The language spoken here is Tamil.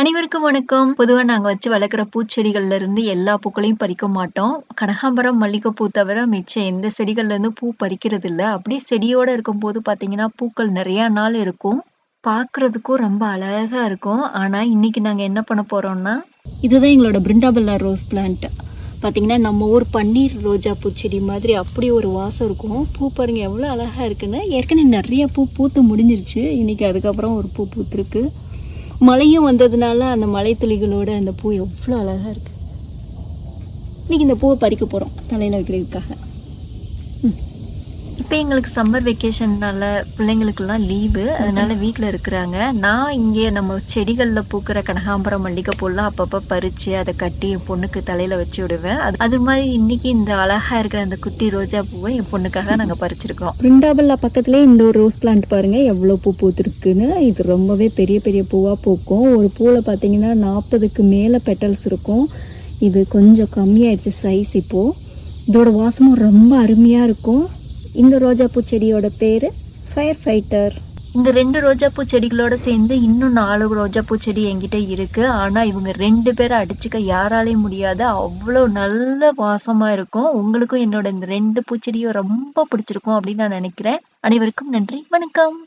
அனைவருக்கும் வணக்கம். பொதுவா நாங்க வச்சு வளர்க்குற பூச்செடிகள்ல இருந்து எல்லா பூக்களையும் பறிக்க மாட்டோம். கனகாம்பரம், மல்லிகைப்பூ தவிர மிச்சம் எந்த செடிகள்ல இருந்து பூ பறிக்கிறதில்ல. அப்படியே செடியோட இருக்கும்போது பார்த்தீங்கன்னா, பூக்கள் நெறையா நாள் இருக்கும். பார்க்குறதுக்கும் ரொம்ப அழகா இருக்கும். ஆனா, இன்னைக்கு நாங்க என்ன பண்ண போறோம்னா, இதுதான் எங்களோட பிருந்தாபல்லா ரோஸ் பிளான்ட். பார்த்தீங்கன்னா, நம்ம ஊர் பன்னீர் ரோஜா பூச்செடி மாதிரி அப்படி ஒரு வாசம் இருக்கும். பூ பாருங்க எவ்வளோ அழகா இருக்குன்னு. ஏற்கனவே நெறைய பூ பூத்து முடிஞ்சிருச்சு. இன்னைக்கு அதுக்கப்புறம் ஒரு பூ பூத்திருக்கு. மழையும் வந்ததுனால அந்த மழை துளிகளோட அந்த பூ எவ்வளோ அழகாக இருக்குது. இன்றைக்கி இந்த பூவை பறிக்க போகிறோம் தலையில் வைக்கிறதுக்காக. இப்போ எங்களுக்கு சம்மர் வெக்கேஷன்னால பிள்ளைங்களுக்கெல்லாம் லீவு, அதனால வீட்டில் இருக்கிறாங்க. நான் இங்கே நம்ம செடிகளில் பூக்கிற கனகாம்பரம், மல்லிகைப்பூலாம் அப்பப்போ பறித்து அதை கட்டி என் பொண்ணுக்கு தலையில் வச்சு விடுவேன். அது மாதிரி இன்னைக்கு இந்த அழகாக இருக்கிற அந்த குட்டி ரோஜா பூவை என் பொண்ணுக்காக நாங்கள் பறிச்சிருக்கோம். பிருந்தாபல்லா பக்கத்துலேயே இந்த ஒரு ரோஸ் பிளான்ட் பாருங்கள் எவ்வளோ பூ பூத்துருக்குன்னு. இது ரொம்பவே பெரிய பெரிய பூவாக பூக்கும். ஒரு பூவில் பார்த்தீங்கன்னா 40க்கு மேலே பெட்டல்ஸ் இருக்கும். இது கொஞ்சம் கம்மியாயிடுச்சு சைஸ் இப்போது. இதோட வாசமும் ரொம்ப அருமையாக இருக்கும். இந்த ரோஜா பூச்செடியோட பேர் ஃபயர் ஃபைட்டர். இந்த 2 ரோஜா பூச்செடிகளோட சேர்ந்து இன்னும் 4 ரோஜா பூச்செடி என்கிட்ட இருக்கு. ஆனா இவங்க 2 பேரை அடிச்சுக்க யாராலையும் முடியாது. அவ்வளோ நல்ல வாசமா இருக்கும். உங்களுக்கும் என்னோட இந்த 2 பூச்செடியும் ரொம்ப பிடிச்சிருக்கும் அப்படின்னு நான் நினைக்கிறேன். அனைவருக்கும் நன்றி, வணக்கம்.